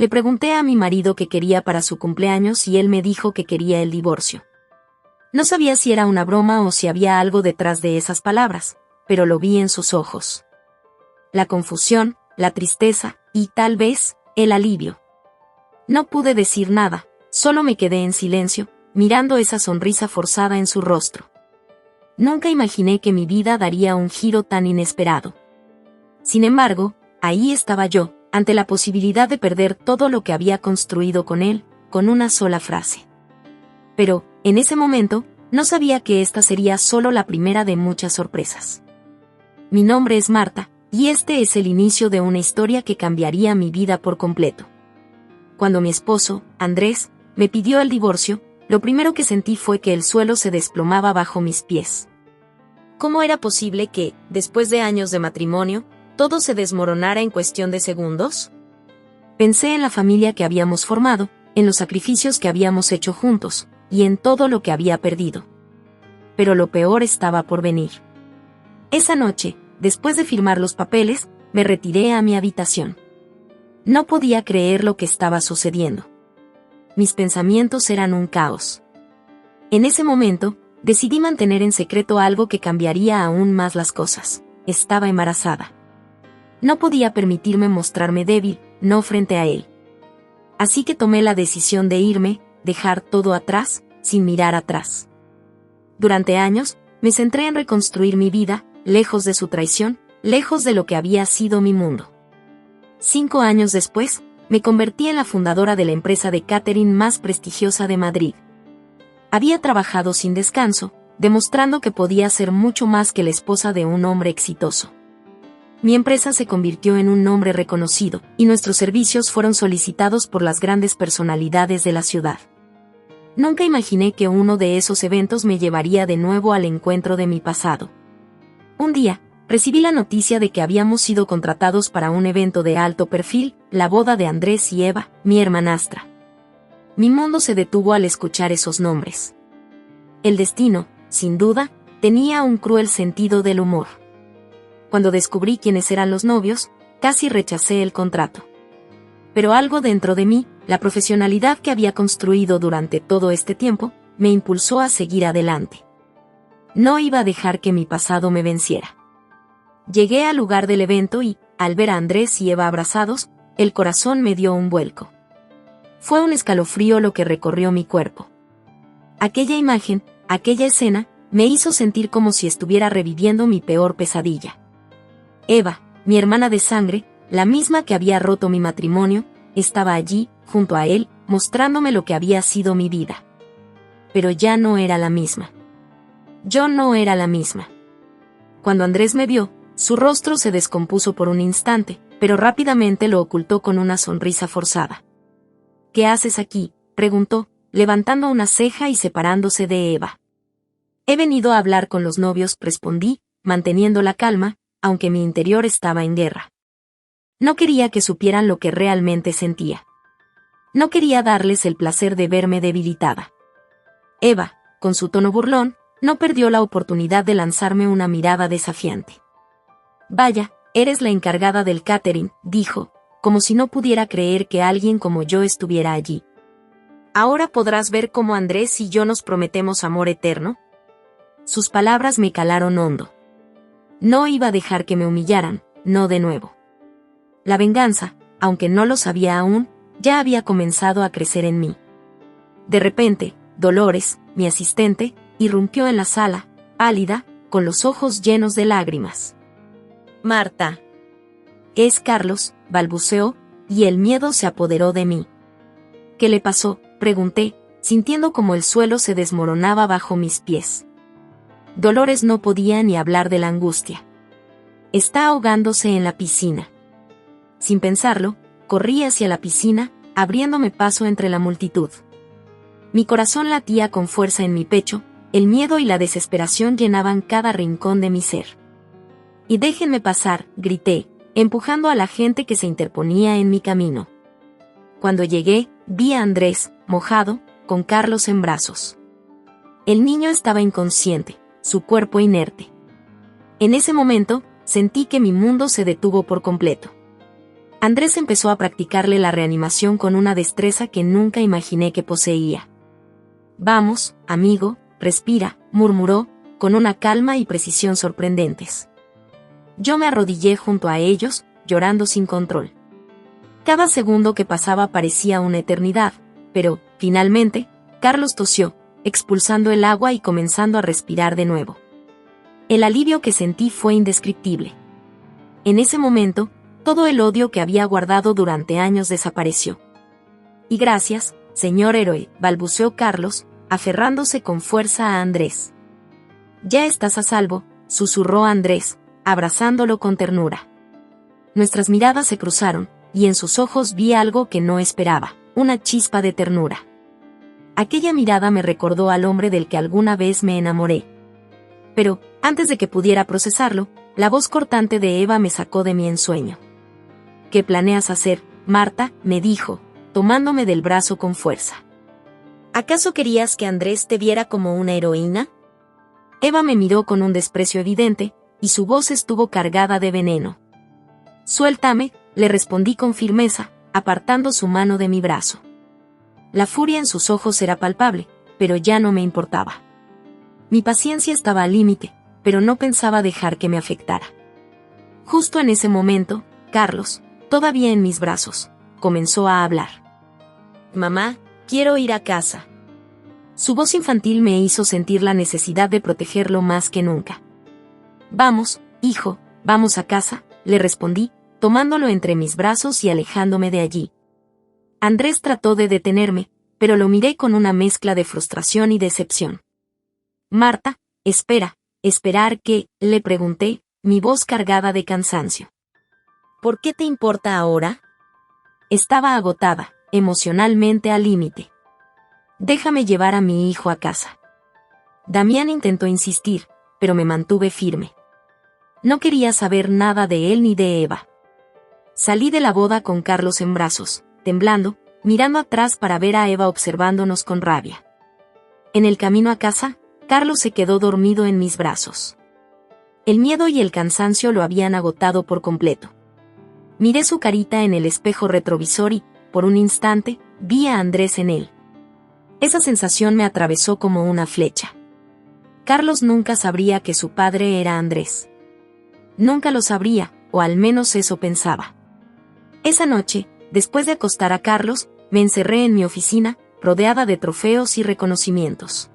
Le pregunté a mi marido qué quería para su cumpleaños y él me dijo que quería el divorcio. No sabía si era una broma o si había algo detrás de esas palabras, pero lo vi en sus ojos. La confusión, la tristeza y, tal vez, el alivio. No pude decir nada, solo me quedé en silencio, mirando esa sonrisa forzada en su rostro. Nunca imaginé que mi vida daría un giro tan inesperado. Sin embargo, ahí estaba yo, ante la posibilidad de perder todo lo que había construido con él, con una sola frase. Pero, en ese momento, no sabía que esta sería solo la primera de muchas sorpresas. Mi nombre es Marta, y este es el inicio de una historia que cambiaría mi vida por completo. Cuando mi esposo, Andrés, me pidió el divorcio, lo primero que sentí fue que el suelo se desplomaba bajo mis pies. ¿Cómo era posible que, después de años de matrimonio, todo se desmoronara en cuestión de segundos? Pensé en la familia que habíamos formado, en los sacrificios que habíamos hecho juntos, y en todo lo que había perdido. Pero lo peor estaba por venir. Esa noche, después de firmar los papeles, me retiré a mi habitación. No podía creer lo que estaba sucediendo. Mis pensamientos eran un caos. En ese momento, decidí mantener en secreto algo que cambiaría aún más las cosas. Estaba embarazada. No podía permitirme mostrarme débil, no frente a él. Así que tomé la decisión de irme, dejar todo atrás, sin mirar atrás. Durante años, me centré en reconstruir mi vida, lejos de su traición, lejos de lo que había sido mi mundo. 5 años después, me convertí en la fundadora de la empresa de catering más prestigiosa de Madrid. Había trabajado sin descanso, demostrando que podía ser mucho más que la esposa de un hombre exitoso. Mi empresa se convirtió en un nombre reconocido, y nuestros servicios fueron solicitados por las grandes personalidades de la ciudad. Nunca imaginé que uno de esos eventos me llevaría de nuevo al encuentro de mi pasado. Un día, recibí la noticia de que habíamos sido contratados para un evento de alto perfil, la boda de Andrés y Eva, mi hermanastra. Mi mundo se detuvo al escuchar esos nombres. El destino, sin duda, tenía un cruel sentido del humor. Cuando descubrí quiénes eran los novios, casi rechacé el contrato. Pero algo dentro de mí, la profesionalidad que había construido durante todo este tiempo, me impulsó a seguir adelante. No iba a dejar que mi pasado me venciera. Llegué al lugar del evento y, al ver a Andrés y Eva abrazados, el corazón me dio un vuelco. Fue un escalofrío lo que recorrió mi cuerpo. Aquella imagen, aquella escena, me hizo sentir como si estuviera reviviendo mi peor pesadilla. Eva, mi hermana de sangre, la misma que había roto mi matrimonio, estaba allí, junto a él, mostrándome lo que había sido mi vida. Pero ya no era la misma. Yo no era la misma. Cuando Andrés me vio, su rostro se descompuso por un instante, pero rápidamente lo ocultó con una sonrisa forzada. ¿Qué haces aquí?, preguntó, levantando una ceja y separándose de Eva. He venido a hablar con los novios, respondí, manteniendo la calma, aunque mi interior estaba en guerra. No quería que supieran lo que realmente sentía. No quería darles el placer de verme debilitada. Eva, con su tono burlón, no perdió la oportunidad de lanzarme una mirada desafiante. Vaya, eres la encargada del catering, dijo, como si no pudiera creer que alguien como yo estuviera allí. ¿Ahora podrás ver cómo Andrés y yo nos prometemos amor eterno? Sus palabras me calaron hondo. No iba a dejar que me humillaran, no de nuevo. La venganza, aunque no lo sabía aún, ya había comenzado a crecer en mí. De repente, Dolores, mi asistente, irrumpió en la sala, pálida, con los ojos llenos de lágrimas. Marta. Es Carlos, balbuceó, y el miedo se apoderó de mí. ¿Qué le pasó?, pregunté, sintiendo como el suelo se desmoronaba bajo mis pies. Dolores no podía ni hablar de la angustia. Está ahogándose en la piscina. Sin pensarlo, corrí hacia la piscina, abriéndome paso entre la multitud. Mi corazón latía con fuerza en mi pecho, el miedo y la desesperación llenaban cada rincón de mi ser. Y déjenme pasar, grité, empujando a la gente que se interponía en mi camino. Cuando llegué, vi a Andrés, mojado, con Carlos en brazos. El niño estaba inconsciente, su cuerpo inerte. En ese momento, sentí que mi mundo se detuvo por completo. Andrés empezó a practicarle la reanimación con una destreza que nunca imaginé que poseía. «Vamos, amigo, respira», murmuró, con una calma y precisión sorprendentes. Yo me arrodillé junto a ellos, llorando sin control. Cada segundo que pasaba parecía una eternidad, pero, finalmente, Carlos tosió, expulsando el agua y comenzando a respirar de nuevo. El alivio que sentí fue indescriptible. En ese momento, todo el odio que había guardado durante años desapareció. «Y gracias, señor héroe», balbuceó Carlos, aferrándose con fuerza a Andrés. «Ya estás a salvo», susurró Andrés, abrazándolo con ternura. Nuestras miradas se cruzaron, y en sus ojos vi algo que no esperaba, una chispa de ternura. Aquella mirada me recordó al hombre del que alguna vez me enamoré. Pero, antes de que pudiera procesarlo, la voz cortante de Eva me sacó de mi ensueño. «¿Qué planeas hacer, Marta?», me dijo, tomándome del brazo con fuerza. «¿Acaso querías que Andrés te viera como una heroína?». Eva me miró con un desprecio evidente, y su voz estuvo cargada de veneno. «Suéltame», le respondí con firmeza, apartando su mano de mi brazo. La furia en sus ojos era palpable, pero ya no me importaba. Mi paciencia estaba al límite, pero no pensaba dejar que me afectara. Justo en ese momento, Carlos, todavía en mis brazos, comenzó a hablar. «Mamá, quiero ir a casa». Su voz infantil me hizo sentir la necesidad de protegerlo más que nunca. «Vamos, hijo, vamos a casa», le respondí, tomándolo entre mis brazos y alejándome de allí. Andrés trató de detenerme, pero lo miré con una mezcla de frustración y decepción. «Marta, espera, ¿esperar qué?», le pregunté, mi voz cargada de cansancio. «¿Por qué te importa ahora?». Estaba agotada, emocionalmente al límite. «Déjame llevar a mi hijo a casa». Damián intentó insistir, pero me mantuve firme. No quería saber nada de él ni de Eva. Salí de la boda con Carlos en brazos, temblando, mirando atrás para ver a Eva observándonos con rabia. En el camino a casa, Carlos se quedó dormido en mis brazos. El miedo y el cansancio lo habían agotado por completo. Miré su carita en el espejo retrovisor y, por un instante, vi a Andrés en él. Esa sensación me atravesó como una flecha. Carlos nunca sabría que su padre era Andrés. Nunca lo sabría, o al menos eso pensaba. Esa noche, después de acostar a Carlos, me encerré en mi oficina, rodeada de trofeos y reconocimientos.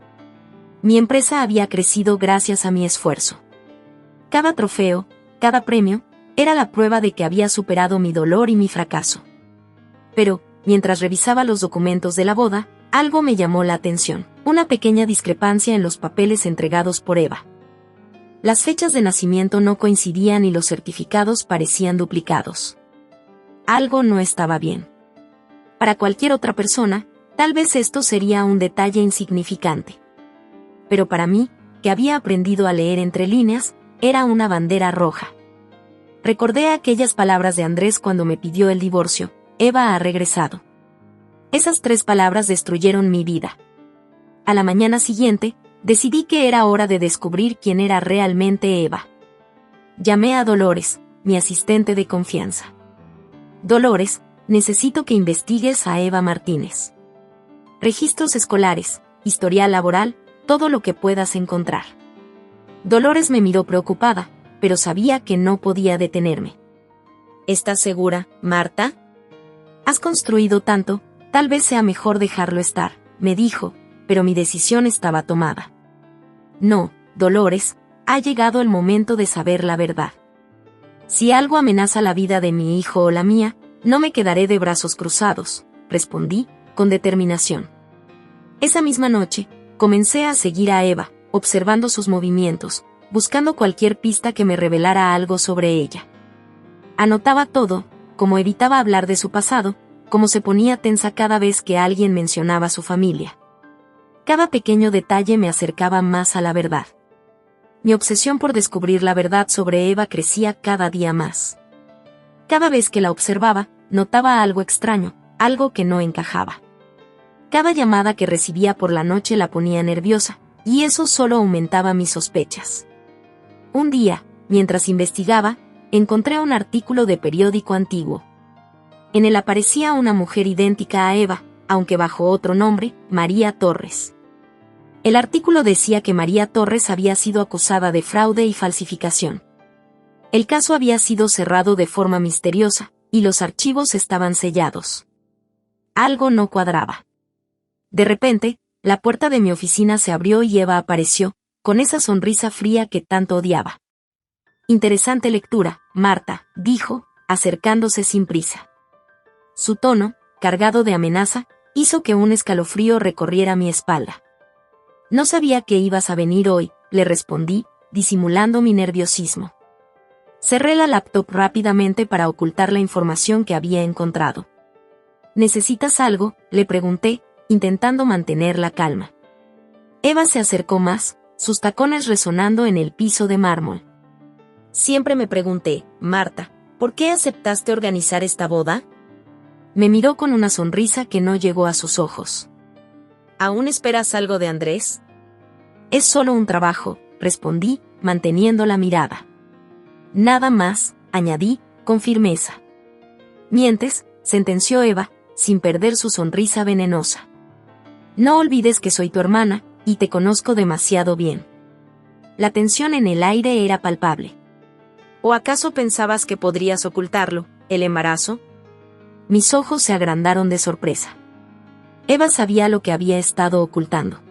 Mi empresa había crecido gracias a mi esfuerzo. Cada trofeo, cada premio, era la prueba de que había superado mi dolor y mi fracaso. Pero, mientras revisaba los documentos de la boda, algo me llamó la atención, una pequeña discrepancia en los papeles entregados por Eva. Las fechas de nacimiento no coincidían y los certificados parecían duplicados. Algo no estaba bien. Para cualquier otra persona, tal vez esto sería un detalle insignificante. Pero para mí, que había aprendido a leer entre líneas, era una bandera roja. Recordé aquellas palabras de Andrés cuando me pidió el divorcio: «Eva ha regresado». Esas 3 palabras destruyeron mi vida. A la mañana siguiente, decidí que era hora de descubrir quién era realmente Eva. Llamé a Dolores, mi asistente de confianza. «Dolores, necesito que investigues a Eva Martínez. Registros escolares, historial laboral, todo lo que puedas encontrar». Dolores me miró preocupada, pero sabía que no podía detenerme. «¿Estás segura, Marta? Has construido tanto, tal vez sea mejor dejarlo estar», me dijo, pero mi decisión estaba tomada. «No, Dolores, ha llegado el momento de saber la verdad. Si algo amenaza la vida de mi hijo o la mía, no me quedaré de brazos cruzados», respondí, con determinación. Esa misma noche, comencé a seguir a Eva, observando sus movimientos, buscando cualquier pista que me revelara algo sobre ella. Anotaba todo, como evitaba hablar de su pasado, como se ponía tensa cada vez que alguien mencionaba su familia. Cada pequeño detalle me acercaba más a la verdad. Mi obsesión por descubrir la verdad sobre Eva crecía cada día más. Cada vez que la observaba, notaba algo extraño, algo que no encajaba. Cada llamada que recibía por la noche la ponía nerviosa, y eso solo aumentaba mis sospechas. Un día, mientras investigaba, encontré un artículo de periódico antiguo. En él aparecía una mujer idéntica a Eva, aunque bajo otro nombre, María Torres. El artículo decía que María Torres había sido acusada de fraude y falsificación. El caso había sido cerrado de forma misteriosa, y los archivos estaban sellados. Algo no cuadraba. De repente, la puerta de mi oficina se abrió y Eva apareció, con esa sonrisa fría que tanto odiaba. Interesante lectura, Marta, dijo, acercándose sin prisa. Su tono, cargado de amenaza, hizo que un escalofrío recorriera mi espalda. No sabía que ibas a venir hoy, le respondí, disimulando mi nerviosismo. Cerré la laptop rápidamente para ocultar la información que había encontrado. ¿Necesitas algo?, le pregunté, intentando mantener la calma. Eva se acercó más, sus tacones resonando en el piso de mármol. Siempre me pregunté, Marta, ¿por qué aceptaste organizar esta boda? Me miró con una sonrisa que no llegó a sus ojos. ¿Aún esperas algo de Andrés? Es solo un trabajo, respondí, manteniendo la mirada. Nada más, añadí, con firmeza. Mientes, sentenció Eva, sin perder su sonrisa venenosa. No olvides que soy tu hermana, y te conozco demasiado bien. La tensión en el aire era palpable. ¿O acaso pensabas que podrías ocultarlo, el embarazo? Mis ojos se agrandaron de sorpresa. Eva sabía lo que había estado ocultando.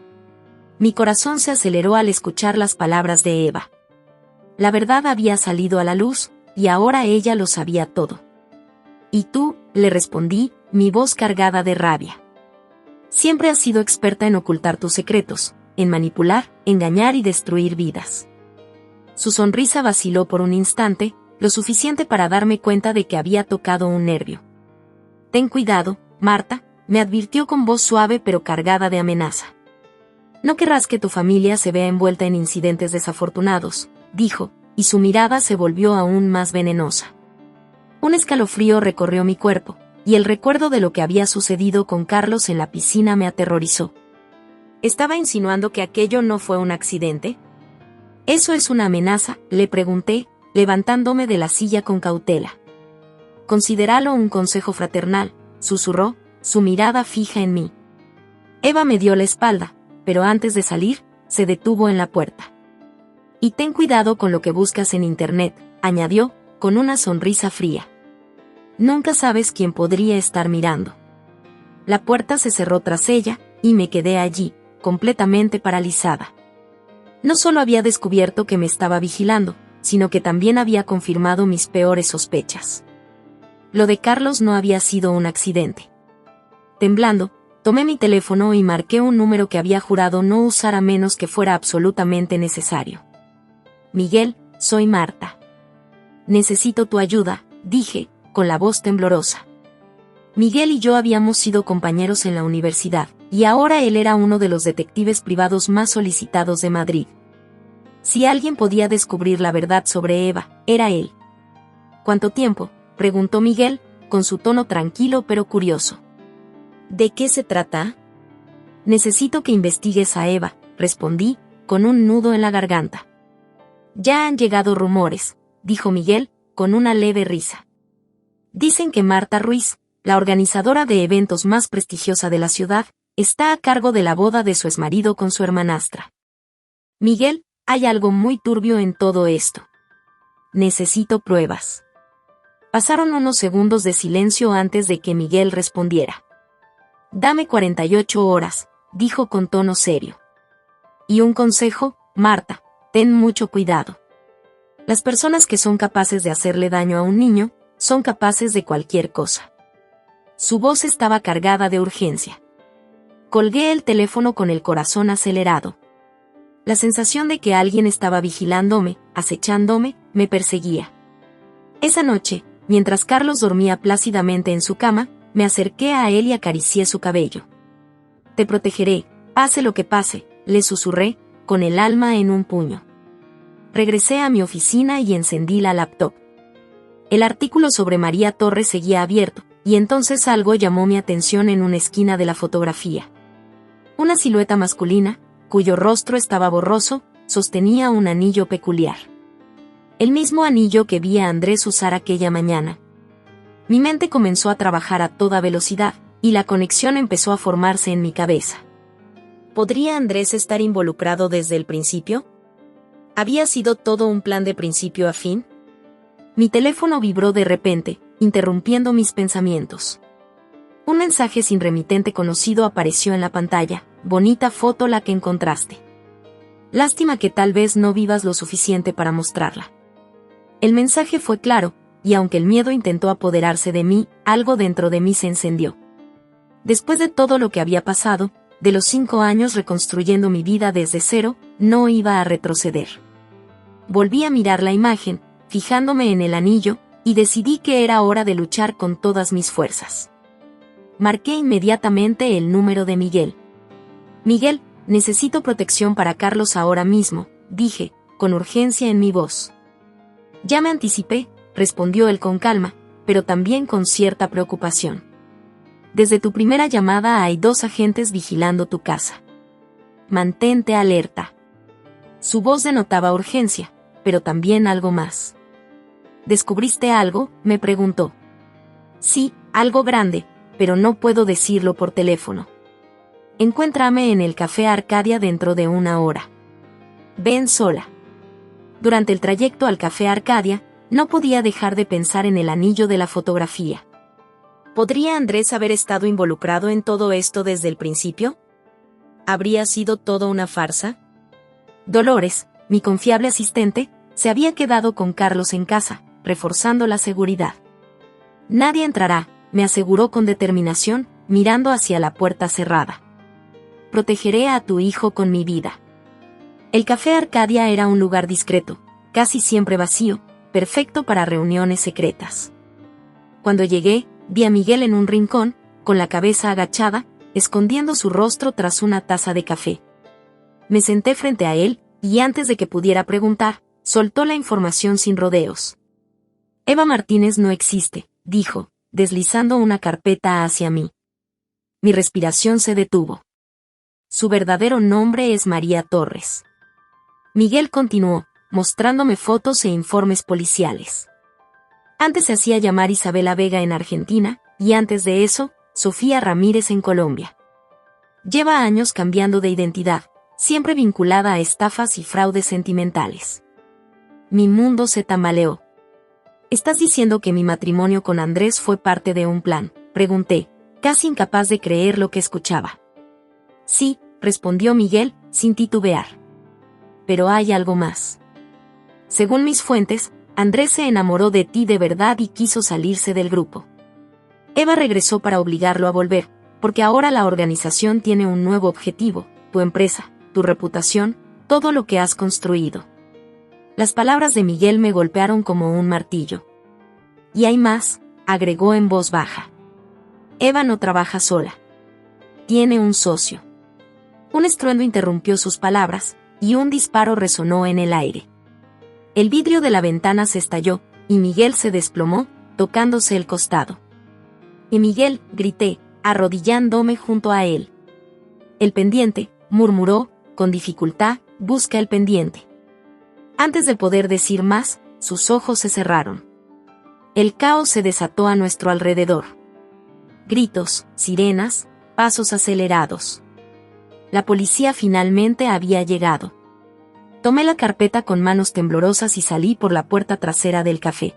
Mi corazón se aceleró al escuchar las palabras de Eva. La verdad había salido a la luz, y ahora ella lo sabía todo. ¿Y tú?, le respondí, mi voz cargada de rabia. Siempre has sido experta en ocultar tus secretos, en manipular, engañar y destruir vidas. Su sonrisa vaciló por un instante, lo suficiente para darme cuenta de que había tocado un nervio. Ten cuidado, Marta, me advirtió con voz suave pero cargada de amenaza. No querrás que tu familia se vea envuelta en incidentes desafortunados, dijo, y su mirada se volvió aún más venenosa. Un escalofrío recorrió mi cuerpo, y el recuerdo de lo que había sucedido con Carlos en la piscina me aterrorizó. ¿Estaba insinuando que aquello no fue un accidente? ¿Eso es una amenaza?, le pregunté, levantándome de la silla con cautela. Considéralo un consejo fraternal, susurró, su mirada fija en mí. Eva me dio la espalda, pero antes de salir, se detuvo en la puerta. Y ten cuidado con lo que buscas en internet, añadió, con una sonrisa fría. Nunca sabes quién podría estar mirando. La puerta se cerró tras ella, y me quedé allí, completamente paralizada. No solo había descubierto que me estaba vigilando, sino que también había confirmado mis peores sospechas. Lo de Carlos no había sido un accidente. Temblando, tomé mi teléfono y marqué un número que había jurado no usar a menos que fuera absolutamente necesario. Miguel, soy Marta. Necesito tu ayuda, dije, con la voz temblorosa. Miguel y yo habíamos sido compañeros en la universidad, y ahora él era uno de los detectives privados más solicitados de Madrid. Si alguien podía descubrir la verdad sobre Eva, era él. ¿Cuánto tiempo?, preguntó Miguel, con su tono tranquilo pero curioso. ¿De qué se trata? Necesito que investigues a Eva, respondí, con un nudo en la garganta. Ya han llegado rumores, dijo Miguel, con una leve risa. Dicen que Marta Ruiz, la organizadora de eventos más prestigiosa de la ciudad, está a cargo de la boda de su exmarido con su hermanastra. Miguel, hay algo muy turbio en todo esto. Necesito pruebas. Pasaron unos segundos de silencio antes de que Miguel respondiera. Dame 48 horas, dijo con tono serio. Y un consejo, Marta, ten mucho cuidado. Las personas que son capaces de hacerle daño a un niño, son capaces de cualquier cosa. Su voz estaba cargada de urgencia. Colgué el teléfono con el corazón acelerado. La sensación de que alguien estaba vigilándome, acechándome, me perseguía. Esa noche, mientras Carlos dormía plácidamente en su cama, me acerqué a él y acaricié su cabello. Te protegeré, pase lo que pase, le susurré, con el alma en un puño. Regresé a mi oficina y encendí la laptop. El artículo sobre María Torres seguía abierto, y entonces algo llamó mi atención en una esquina de la fotografía. Una silueta masculina, cuyo rostro estaba borroso, sostenía un anillo peculiar. El mismo anillo que vi a Andrés usar aquella mañana. Mi mente comenzó a trabajar a toda velocidad, y la conexión empezó a formarse en mi cabeza. ¿Podría Andrés estar involucrado desde el principio? ¿Había sido todo un plan de principio a fin? Mi teléfono vibró de repente, interrumpiendo mis pensamientos. Un mensaje sin remitente conocido apareció en la pantalla. Bonita foto la que encontraste. Lástima que tal vez no vivas lo suficiente para mostrarla. El mensaje fue claro, y aunque el miedo intentó apoderarse de mí, algo dentro de mí se encendió. Después de todo lo que había pasado, de los 5 años reconstruyendo mi vida desde cero, no iba a retroceder. Volví a mirar la imagen, fijándome en el anillo, y decidí que era hora de luchar con todas mis fuerzas. Marqué inmediatamente el número de Miguel. Miguel, necesito protección para Carlos ahora mismo, dije, con urgencia en mi voz. Ya me anticipé, respondió él con calma, pero también con cierta preocupación. Desde tu primera llamada hay 2 agentes vigilando tu casa. Mantente alerta. Su voz denotaba urgencia, pero también algo más. ¿Descubriste algo?, me preguntó. Sí, algo grande, pero no puedo decirlo por teléfono. Encuéntrame en el Café Arcadia dentro de 1 hora. Ven sola. Durante el trayecto al Café Arcadia, no podía dejar de pensar en el anillo de la fotografía. ¿Podría Andrés haber estado involucrado en todo esto desde el principio? ¿Habría sido todo una farsa? Dolores, mi confiable asistente, se había quedado con Carlos en casa, reforzando la seguridad. Nadie entrará, me aseguró con determinación, mirando hacia la puerta cerrada. Protegeré a tu hijo con mi vida. El Café Arcadia era un lugar discreto, casi siempre vacío, perfecto para reuniones secretas. Cuando llegué, vi a Miguel en un rincón, con la cabeza agachada, escondiendo su rostro tras una taza de café. Me senté frente a él, y antes de que pudiera preguntar, soltó la información sin rodeos. Eva Martínez no existe, dijo, deslizando una carpeta hacia mí. Mi respiración se detuvo. Su verdadero nombre es María Torres. Miguel continuó, mostrándome fotos e informes policiales. Antes se hacía llamar Isabela Vega en Argentina, y antes de eso, Sofía Ramírez en Colombia. Lleva años cambiando de identidad, siempre vinculada a estafas y fraudes sentimentales. Mi mundo se tambaleó. ¿Estás diciendo que mi matrimonio con Andrés fue parte de un plan?, pregunté, casi incapaz de creer lo que escuchaba. Sí, respondió Miguel, sin titubear. Pero hay algo más. Según mis fuentes, Andrés se enamoró de ti de verdad y quiso salirse del grupo. Eva regresó para obligarlo a volver, porque ahora la organización tiene un nuevo objetivo, tu empresa, tu reputación, todo lo que has construido. Las palabras de Miguel me golpearon como un martillo. Y hay más, agregó en voz baja. Eva no trabaja sola. Tiene un socio. Un estruendo interrumpió sus palabras, y un disparo resonó en el aire. El vidrio de la ventana se estalló, y Miguel se desplomó, tocándose el costado. Y Miguel, grité, arrodillándome junto a él. El pendiente, murmuró, con dificultad, busca el pendiente. Antes de poder decir más, sus ojos se cerraron. El caos se desató a nuestro alrededor. Gritos, sirenas, pasos acelerados. La policía finalmente había llegado. Tomé la carpeta con manos temblorosas y salí por la puerta trasera del café.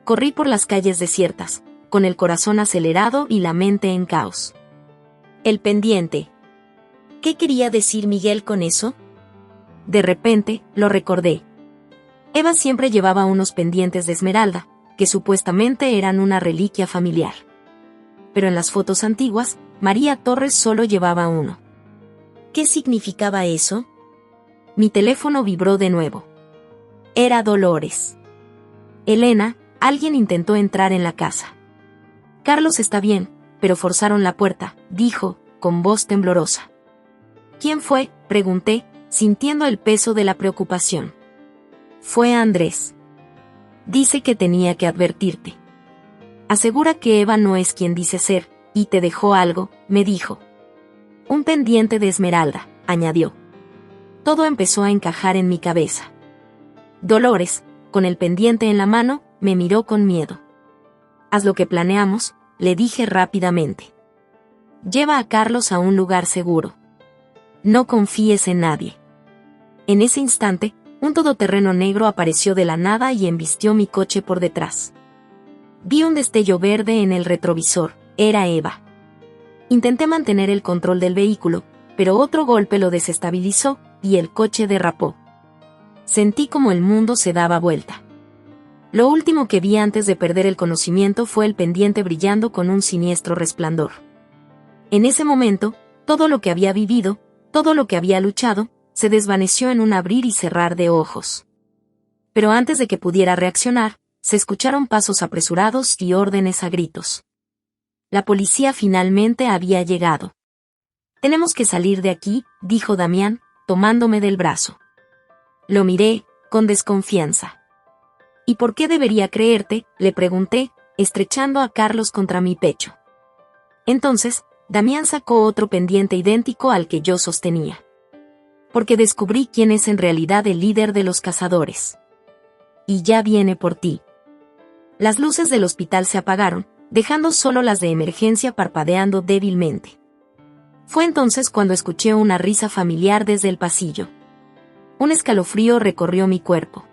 Corrí por las calles desiertas, con el corazón acelerado y la mente en caos. El pendiente. ¿Qué quería decir Miguel con eso? De repente, lo recordé. Eva siempre llevaba unos pendientes de esmeralda, que supuestamente eran una reliquia familiar. Pero en las fotos antiguas, María Torres solo llevaba uno. ¿Qué significaba eso? Mi teléfono vibró de nuevo. Era Dolores. Elena, alguien intentó entrar en la casa. Carlos está bien, pero forzaron la puerta, dijo, con voz temblorosa. ¿Quién fue?, pregunté, sintiendo el peso de la preocupación. Fue Andrés. Dice que tenía que advertirte. Asegura que Eva no es quien dice ser, y te dejó algo, me dijo. Un pendiente de esmeralda, añadió. Todo empezó a encajar en mi cabeza. Dolores, con el pendiente en la mano, me miró con miedo. Haz lo que planeamos, le dije rápidamente. Lleva a Carlos a un lugar seguro. No confíes en nadie. En ese instante, un todoterreno negro apareció de la nada y embistió mi coche por detrás. Vi un destello verde en el retrovisor, era Eva. Intenté mantener el control del vehículo, pero otro golpe lo desestabilizó, y el coche derrapó. Sentí como el mundo se daba vuelta. Lo último que vi antes de perder el conocimiento fue el pendiente brillando con un siniestro resplandor. En ese momento, todo lo que había vivido, todo lo que había luchado, se desvaneció en un abrir y cerrar de ojos. Pero antes de que pudiera reaccionar, se escucharon pasos apresurados y órdenes a gritos. La policía finalmente había llegado. «Tenemos que salir de aquí», dijo Damián, tomándome del brazo. Lo miré, con desconfianza. «¿Y por qué debería creerte?», le pregunté, estrechando a Carlos contra mi pecho. Entonces, Damián sacó otro pendiente idéntico al que yo sostenía. «Porque descubrí quién es en realidad el líder de los cazadores. Y ya viene por ti». Las luces del hospital se apagaron, dejando solo las de emergencia parpadeando débilmente. Fue entonces cuando escuché una risa familiar desde el pasillo. Un escalofrío recorrió mi cuerpo.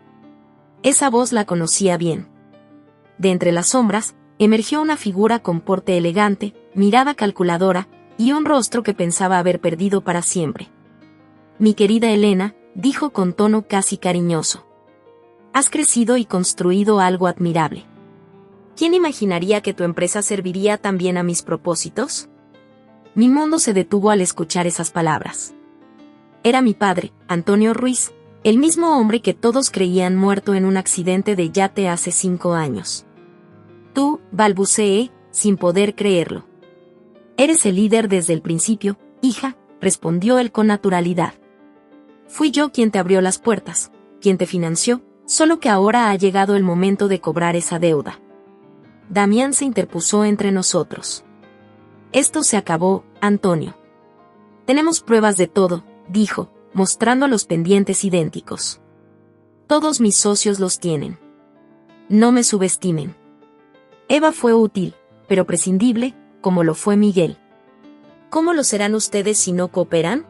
Esa voz la conocía bien. De entre las sombras, emergió una figura con porte elegante, mirada calculadora, y un rostro que pensaba haber perdido para siempre. «Mi querida Elena», dijo con tono casi cariñoso. «Has crecido y construido algo admirable. ¿Quién imaginaría que tu empresa serviría tan bien a mis propósitos?». Mi mundo se detuvo al escuchar esas palabras. Era mi padre, Antonio Ruiz, el mismo hombre que todos creían muerto en un accidente de yate hace 5 años. «Tú», balbuceé, sin poder creerlo. «Eres el líder desde el principio, hija», respondió él con naturalidad. «Fui yo quien te abrió las puertas, quien te financió, solo que ahora ha llegado el momento de cobrar esa deuda». Damián se interpuso entre nosotros. «Esto se acabó, Antonio. Tenemos pruebas de todo», dijo, mostrando los pendientes idénticos. «Todos mis socios los tienen. No me subestimen. Eva fue útil, pero prescindible, como lo fue Miguel. ¿Cómo lo serán ustedes si no cooperan?».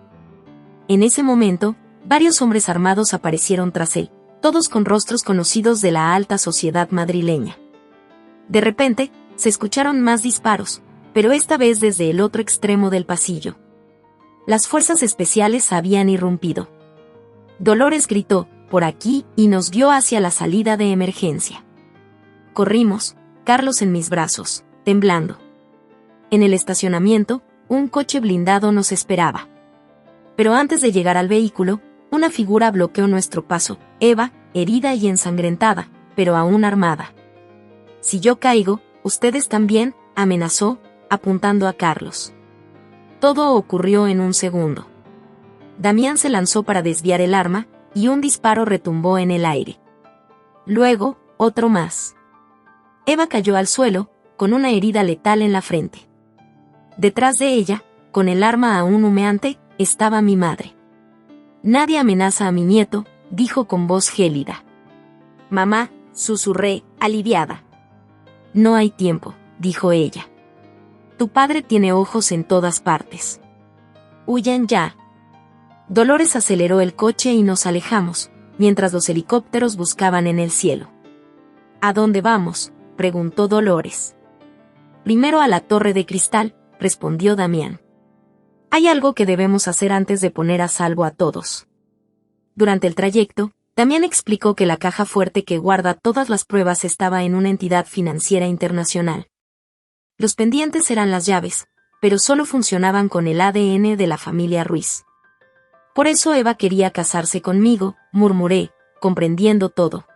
En ese momento, varios hombres armados aparecieron tras él, todos con rostros conocidos de la alta sociedad madrileña. De repente, se escucharon más disparos, pero esta vez desde el otro extremo del pasillo. Las fuerzas especiales habían irrumpido. Dolores gritó, «por aquí», y nos guió hacia la salida de emergencia. Corrimos, Carlos en mis brazos, temblando. En el estacionamiento, un coche blindado nos esperaba. Pero antes de llegar al vehículo, una figura bloqueó nuestro paso, Eva, herida y ensangrentada, pero aún armada. «Si yo caigo, ustedes también», amenazó, apuntando a Carlos. Todo ocurrió en un segundo. Damián se lanzó para desviar el arma, y un disparo retumbó en el aire. Luego, otro más. Eva cayó al suelo, con una herida letal en la frente. Detrás de ella, con el arma aún humeante, estaba mi madre. «Nadie amenaza a mi nieto», dijo con voz gélida. «Mamá», susurré, aliviada. «No hay tiempo», dijo ella. «Tu padre tiene ojos en todas partes. Huyan ya». Dolores aceleró el coche y nos alejamos, mientras los helicópteros buscaban en el cielo. «¿A dónde vamos?», preguntó Dolores. «Primero a la Torre de Cristal», respondió Damián. «Hay algo que debemos hacer antes de poner a salvo a todos». Durante el trayecto, Damián explicó que la caja fuerte que guarda todas las pruebas estaba en una entidad financiera internacional. Los pendientes eran las llaves, pero solo funcionaban con el ADN de la familia Ruiz. «Por eso Eva quería casarse conmigo», murmuré, comprendiendo todo.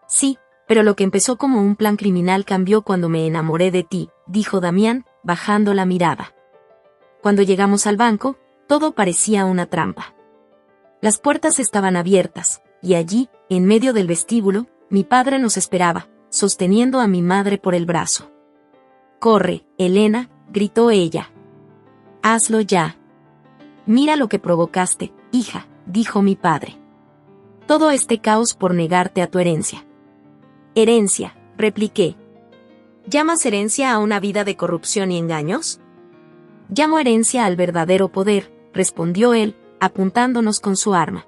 «Sí, pero lo que empezó como un plan criminal cambió cuando me enamoré de ti», dijo Damián, bajando la mirada. Cuando llegamos al banco, todo parecía una trampa. Las puertas estaban abiertas, y allí, en medio del vestíbulo, mi padre nos esperaba, sosteniendo a mi madre por el brazo. «Corre, Elena», gritó ella. «Hazlo ya. Mira lo que provocaste, hija», dijo mi padre. «Todo este caos por negarte a tu herencia». «Herencia», repliqué. ¿Llamas herencia a una vida de corrupción y engaños? Llamo herencia al verdadero poder, respondió él, apuntándonos con su arma.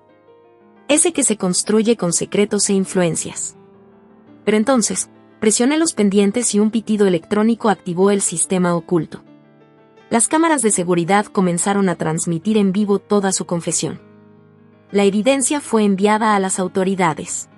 Ese que se construye con secretos e influencias. Pero entonces, presioné los pendientes y un pitido electrónico activó el sistema oculto. Las cámaras de seguridad comenzaron a transmitir en vivo toda su confesión. La evidencia fue enviada a las autoridades.